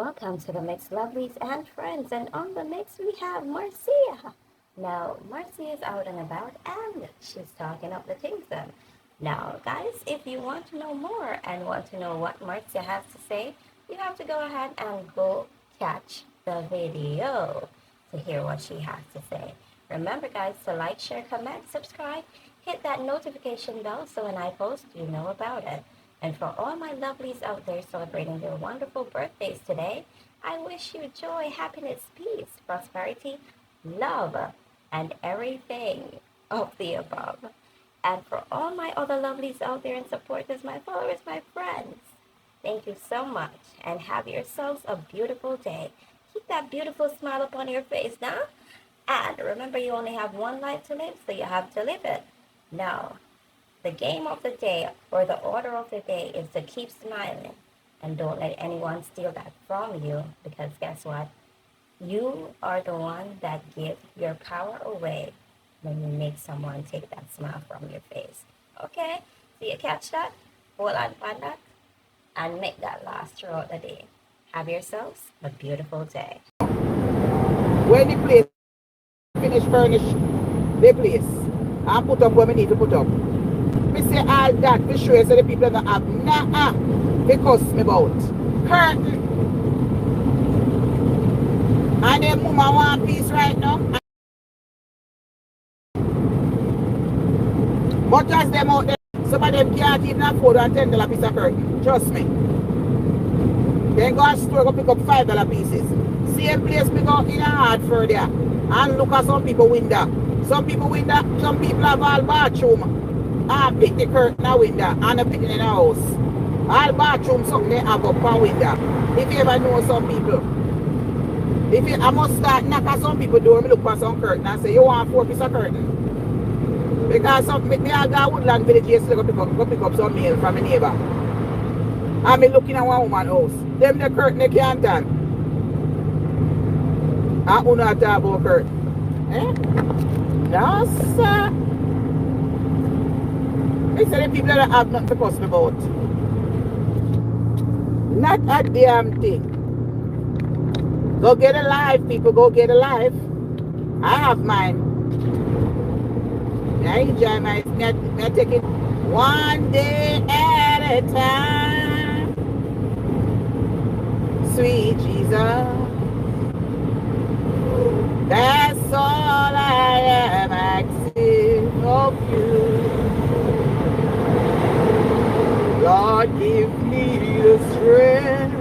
welcome to the Mix Lovelies and Friends. And on the mix, we have Marcia. Now, Marcia is out and about and she's talking up the things then. Now, guys, if you want to know more and want to know what Marcia has to say, you have to go ahead and go catch the video to hear what she has to say. Remember, guys, to like, share, comment, subscribe, hit that notification bell so when I post, you know about it. And for all my lovelies out there celebrating their wonderful birthdays today, I wish you joy, happiness, peace, prosperity, love, and everything of the above. And for all my other lovelies out there and supporters, my followers, my friends, thank you so much and have yourselves a beautiful day. Keep that beautiful smile upon your face now. And remember, you only have one life to live, so you have to live it. Now, the game of the day or the order of the day is to keep smiling and don't let anyone steal that from you because guess what? You are the one that give your power away when you make someone take that smile from your face. Okay? So you catch that? Hold on for that and make that last throughout the day. Have yourselves a beautiful day. When the place finish furnish the place and put up what we need to put up. Me say all that to show you so the people don't have nah they cuss me about. Curtain. And them mama want peace right now. But as them out there, some of them can't even afford a $10 piece of curtain. Trust me. Then go and store go pick up $5 pieces. Same place me go in a hard for there. And look at some people window. Some people have all bathroom. And pick the curtain a window and a pick it in a house. All bathroom something they have up a window. If you ever know some people. I must start knock at some people door, me look for some curtain and say, you want 4 pieces of curtain? Because me I go Woodland Village yesterday go pick up some mail from a neighbor. And me looking at one woman house. Them the curtain they can't turn. And who not talk about curtain? No, sir. They say the people that have nothing to cuss me about. Not a damn thing. Go get a life, people. Go get a life. I have mine. I enjoy my. I take it one day at a time. Sweet Jesus. That's all I am asking of you. Lord, give me the strength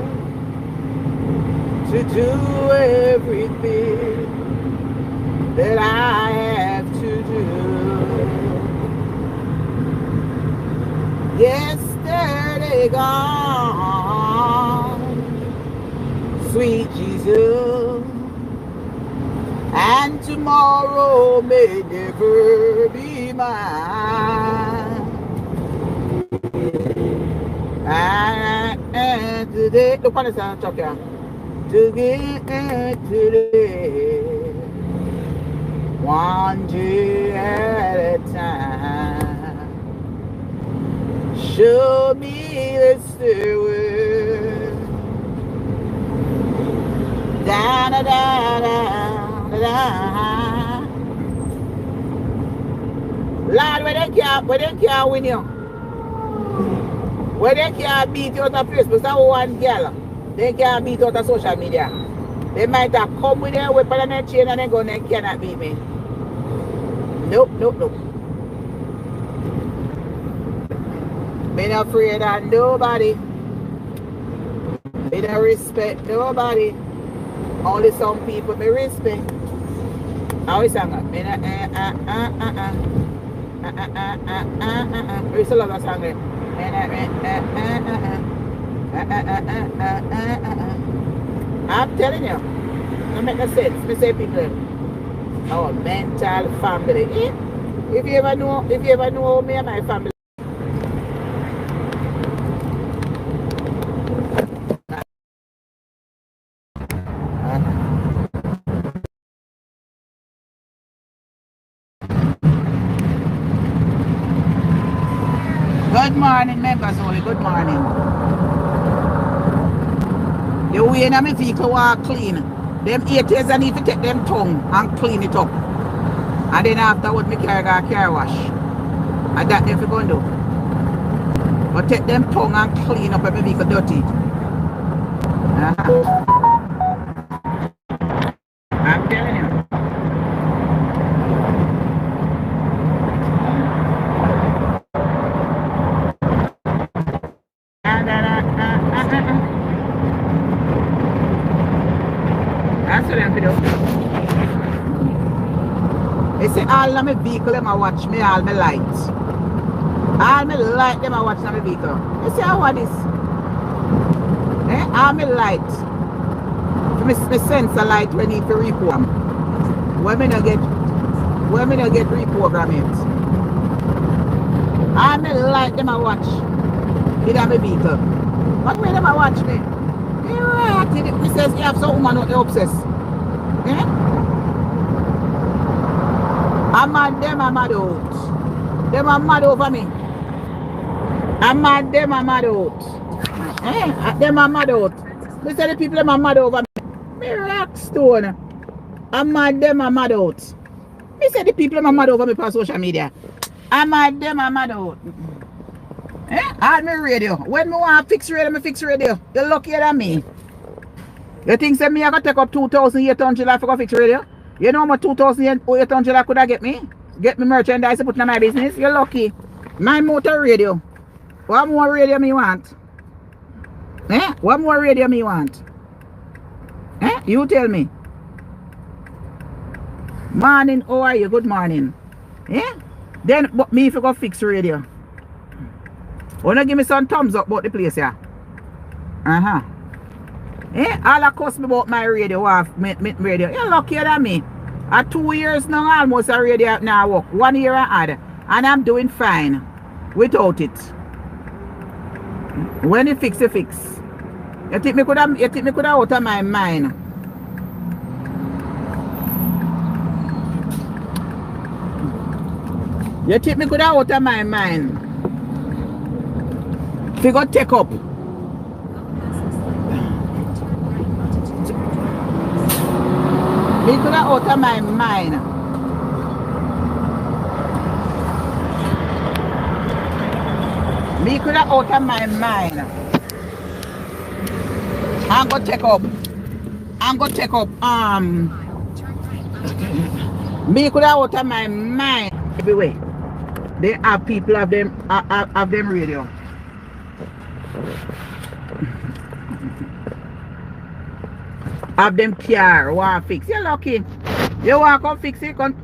to do everything that I have to do. Yesterday gone, sweet Jesus, and tomorrow may never be mine. And today, look on the sound, talk here. Today, one day at a time. Show me the stairway. Da da da da da. Lord, where they can't win you. Where they can't beat you out of Facebook, that one girl. They can't beat out of social media. They might have come with their weapon and their chain and they go and they cannot beat me. Nope. Me not afraid of nobody. Me don't respect nobody. Only some people me respect. How is that? Me not We still love that song there. I'm telling you, it make no sense. Me say people, our mental family. If you ever know me and my family. Good morning, members only. Good morning. The way in my vehicle was clean. Them 8 years I need to take them tongue and clean it up. And then afterward me carry a car wash. And that if you going to do. But take them tongue and clean up every vehicle dirty. I'm telling you. That's what I'm going to do. They say all of my vehicle them I watch me, all my lights. All my light them I watch on my vehicle. You see how what is? All my lights. My sensor light we need to reprogram. When me not get reprogram it. All my light them I watch in my vehicle. What way them I watch me? Yeah, me says you have some woman out there obsessed. Yeah? I'm mad them are mad out. Them are mad over me. I'm mad them are mad out. Them are mad out. Me say the people them are mad over me. Me rock stone. I'm mad them are mad out. Me say the people them are mad over me on social media. I'm mad them are mad out. All me radio. When me want to fix radio, me fix radio. You're luckier than me. You think say me I gotta take up 2,800 I for fix radio? You know how much 2,800 I could have get me? Get me merchandise to put in my business? You're lucky. My motor radio. What more radio me want? What more radio me want? You tell me. Morning, how are you? Good morning. Then but me if you go fix radio. Wanna give me some thumbs up about the place here? All that cost me about my radio, radio. You're luckier than me. 2 years now, almost a radio now work. 1 year I had. And I'm doing fine without it. When you fix, you fix. You think me could have out of my mind. You think me could have out of my mind. Figure take up. Me could have out of my mind. Me could have out of my mind. I'm gonna take up. Me could have out of my mind. Everywhere. They have people have them radio. Have them car, want fix. You're lucky. You want to come fix it, come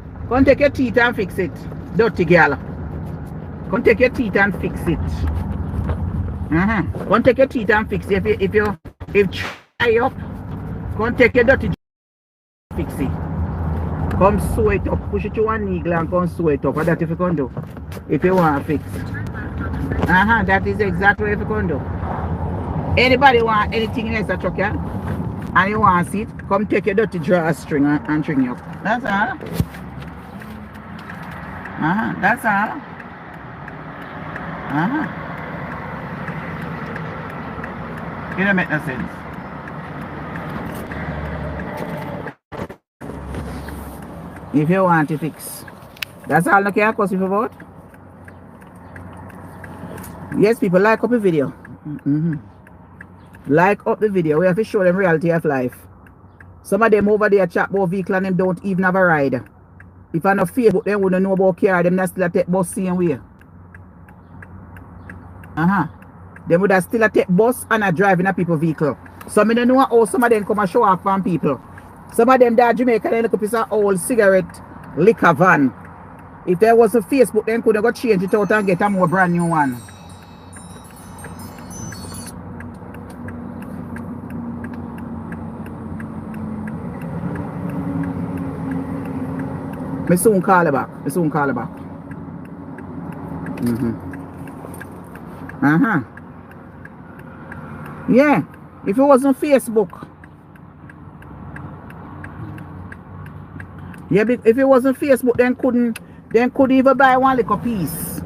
take your teeth and fix it. Dirty girl. Come take your teeth and fix it. Come take your teeth and fix it. If try up, come take your dirty fix it. Come sew it up. Push it to one needle and come sew it up. What that if you can do? If you want to fix. That is exactly what you can do. Anybody want anything in extra truck, yeah? And you want to see it, come take your dirty drawstring and string you up. That's all. That's all. It don't make no sense. If you want to fix. That's all the care cost you about. Yes, people, like up the video. Like up the video. We have to show them reality of life. Some of them over there chat about vehicle and them don't even have a ride. If I not Facebook, they wouldn't know about car. Them that still take bus same way. Them would have still take bus and a drive in a people vehicle. Some of them know how some of them come and show off from people. Some of them that Jamaica they look up is an old cigarette liquor van. If there was a Facebook, then could have got change it out and get a more brand new one. Me soon call her back. Yeah. If it wasn't Facebook. Yeah, if it wasn't Facebook, then couldn't even buy one little piece.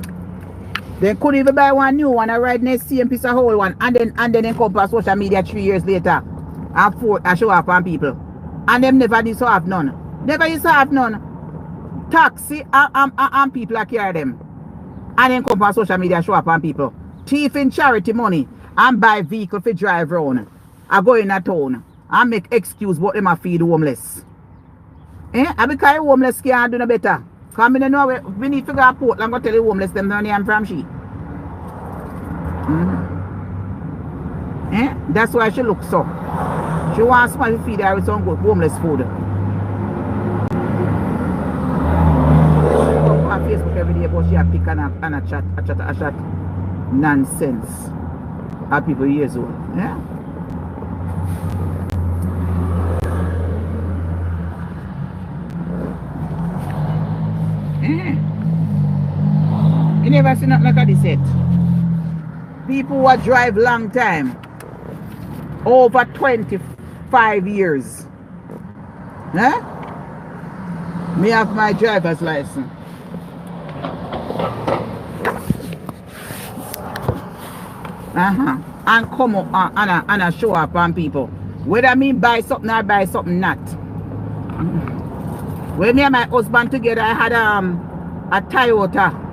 Then couldn't even buy one new one and ride next same piece of whole one. And then come past social media 3 years later. I show up on people. And them never used to have none. Never used to have none. Taxi and people are carry them. And then come on social media show up on people. Thief in charity money and buy vehicle for drive around. I go in a town and make excuse what them a feed homeless. I because homeless can't do no better. Come in know we need to go to Portland. I'm going to tell the homeless them down here from she. That's why she looks so. She wants somebody to feed her with some good homeless food. She come on Facebook every day, but she a pick and a chat nonsense. How people years old. Yeah. You never see nothing like this yet. People who drive long time, over 25 years. Huh? Me have my driver's license. And come up and I show up on people. Whether I mean buy something or buy something not. When me and my husband together, I had a Toyota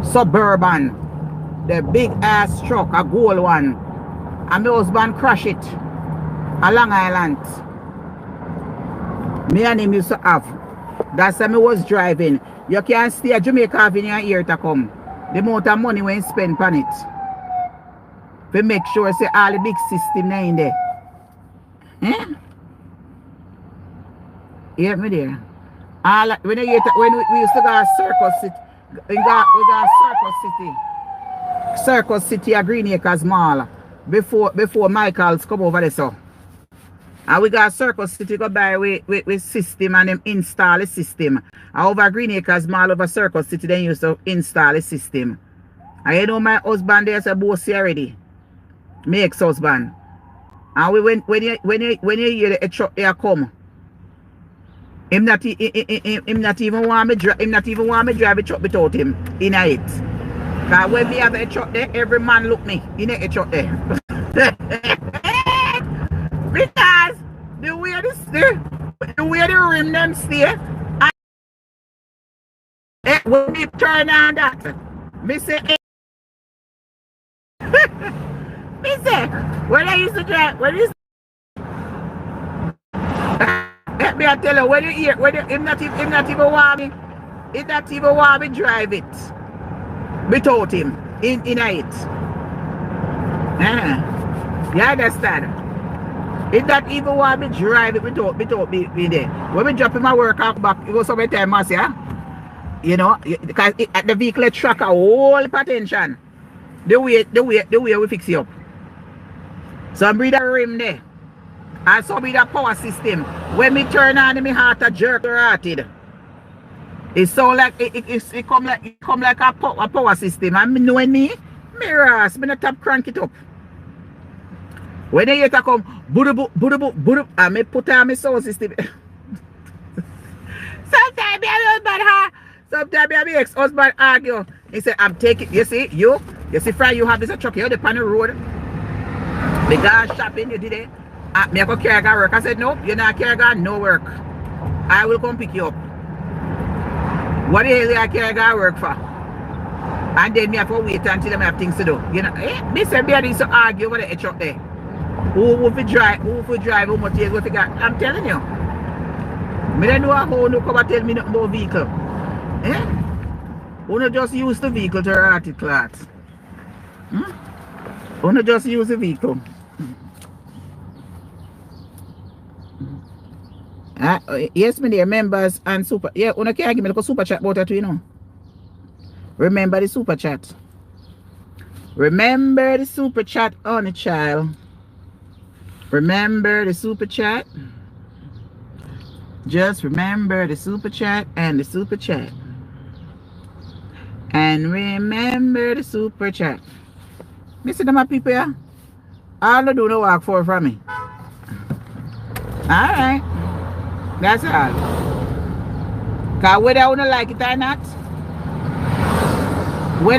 Suburban, the big ass truck, a gold one, and my husband crashed it a Long Island. Me and him used to have. That's when I was driving. You can't stay at Jamaica in your ear to come. The amount of money when you spend on it. To make sure say all the big system in there. You hear me there? When we used to go to Circus City, we got Circus City at Green Acres Mall before Michael's come over there so. And we got Circus City go buy with system and them install the system. And over Green Acres Mall over Circus City then used to install the system. And you know my husband there's a bossy already. My ex-husband. And we went when you hear the truck there come. Him not even want me drive the truck without him in it. Cause when we have a truck there, every man look me in a truck there. Because the way the rim them stay, and when we turn on that, me say, when I used to drive, let me tell you, when you hear, him not even want me drive it without him in it. You understand? He not even want me drive it without me there. When we drop in my work out back, it was some time, Marcia. You know, because the vehicle track a whole attention. The way we fix it up. So I'm breathing rim there. And so be the power system. When me turn on, my heart a jerk rotted. It sound like it come like a power system. And me knowing me ras, me not tap crank it up. When they hear to come, budu, and me put on my sound system. Sometimes my husband sometimes my ex-husband argue. He said, I'm taking, you see, Fry, you have this truck here, the on the road. The guy shopping, you did it. Me I go carry go work. I said, no, you're not carry go, no work. I will come pick you up. What the hell I carry go work for? And then me have to wait until I have things to do. You know, me say, me used to argue over the truck there. Who will drive, how much years will got? I'm telling you. Me don't know how no come and tell me nothing about vehicle. Who not just use the vehicle to rot it clots. Who not just use the vehicle. Yes, me dear members and super. Yeah, you can't give me like a super chat about that, you know. Remember the super chat. Remember the super chat on the child. Remember the super chat. Just remember the super chat and the super chat. And remember the super chat. Listen to my people here. All I do no work for from me. Alright. That's all. Cause whether I wanna like it or not, me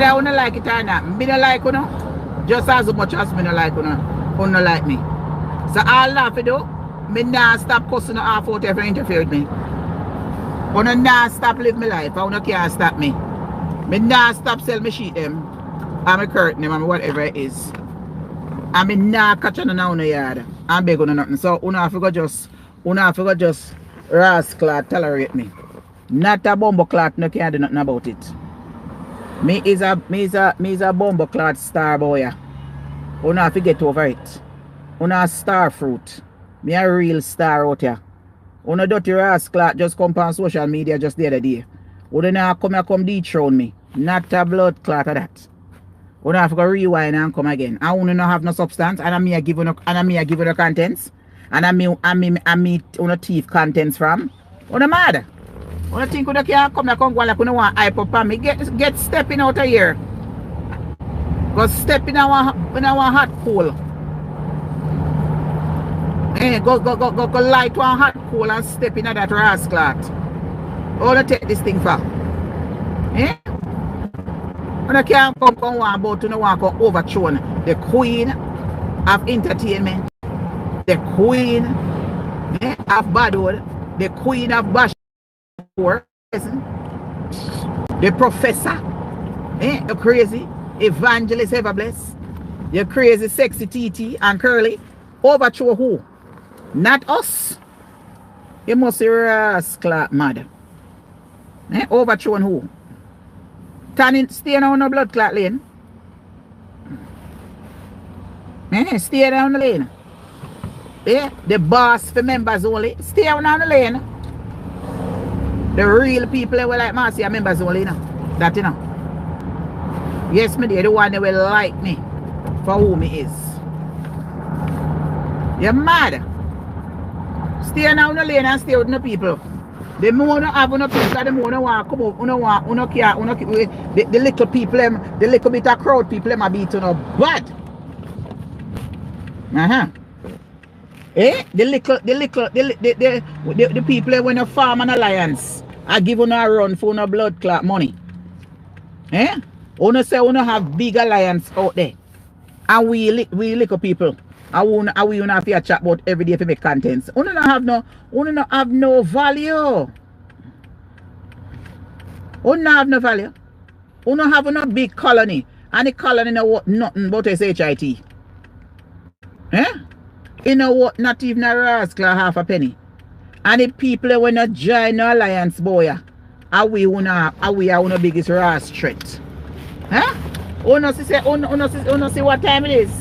don't like you know, just as much as me don't like you know, like me. So all that for do, me nah stop cussing her off out if you interfere with me. Una nah stop live my life. Una can't stop me. Me nah stop sell me sheet them. And me curtain them and whatever it is. And me nah catch on a yard. And beg on nothing. So una have to just rascal tolerate me. Not a bumbo clot, no can't do nothing about it. Me is a bumbo clot star boy. Una have to get over it. Una a star fruit. Me a real star out here. Una dirty rascal just come on social media just the other day. Una now come dethrone me. Not a blood clot of that. Una have to go rewind and come again. I wanna not have no substance and I me a give you the contents. And I me una thief contents from. Una mad. Una think una can't come and go like una want hype up on me. Get stepping out of here. Go step in our hot coal. Go light one hot coal and step into that rascal. How to take this thing for? Una can't come one about to no one come overthrow the queen of entertainment. The queen of Badwood. The queen of Bash. The professor, you crazy evangelist ever bless, you crazy sexy TT and curly, overthrow who? Not us. You must be rascal mad. Overthrow who? Stay down the blood clot lane. Stay down the lane. The boss for members only. Stay down the lane. The real people that will like Marcia members only, you know. That, you know. Yes, me dear, the one that will like me for who me is. You're mad. Stay down the lane and stay with the people. The more you have on the people, the more you want to come up, the little people, the little bit of crowd people, them are beating up bad. The people when you form an alliance. I give you a run for no blood clot money. Una say una have big alliance out there. And we little people. I wanna have to chat about every day to make contents. Una not have no value. Una have no value. Una have no big colony. And the colony know what nothing but SHIT. You know what? Not even a rascal half a penny. And the people when not join the alliance, boy, are we our biggest ras threat? Una see what time it is?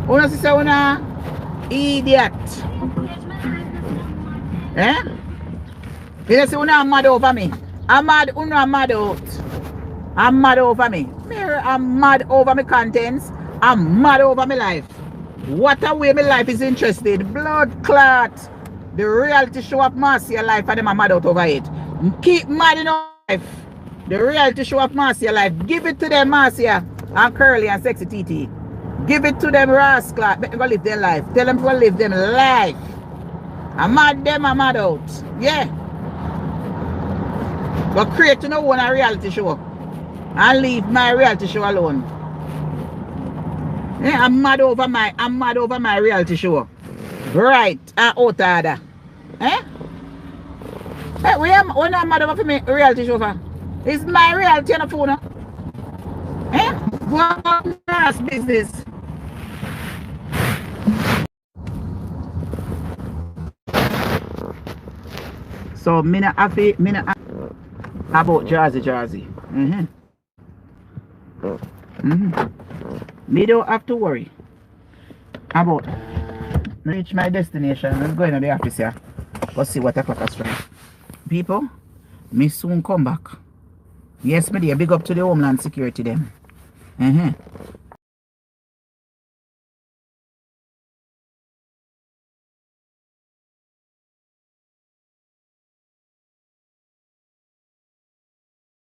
Una see una idiot. You see una mad over me. I'm mad out. I'm mad over me. I'm mad over my contents. I'm mad over my life. What a way my life is interested. Blood clot. The reality show of Marcia life and them are mad out over it. Keep mad in our life. The reality show of Marcia life. Give it to them, Marcia and Curly and Sexy TT. Give it to them, rascal. Let them go live their life. Tell them to live them life. I'm mad them, I'm mad out. Yeah. But create to no one a reality show. And leave my reality show alone. Yeah, I'm mad over my reality show. Right, out order. We're not mad over my reality show for. It's my reality on the phone. What business? So mina about Jersey. Me don't have to worry about reach my destination. I'm going to the office here. Let's see what o'clock is strike. People, me soon come back. Yes, me dear, big up to the Homeland Security them.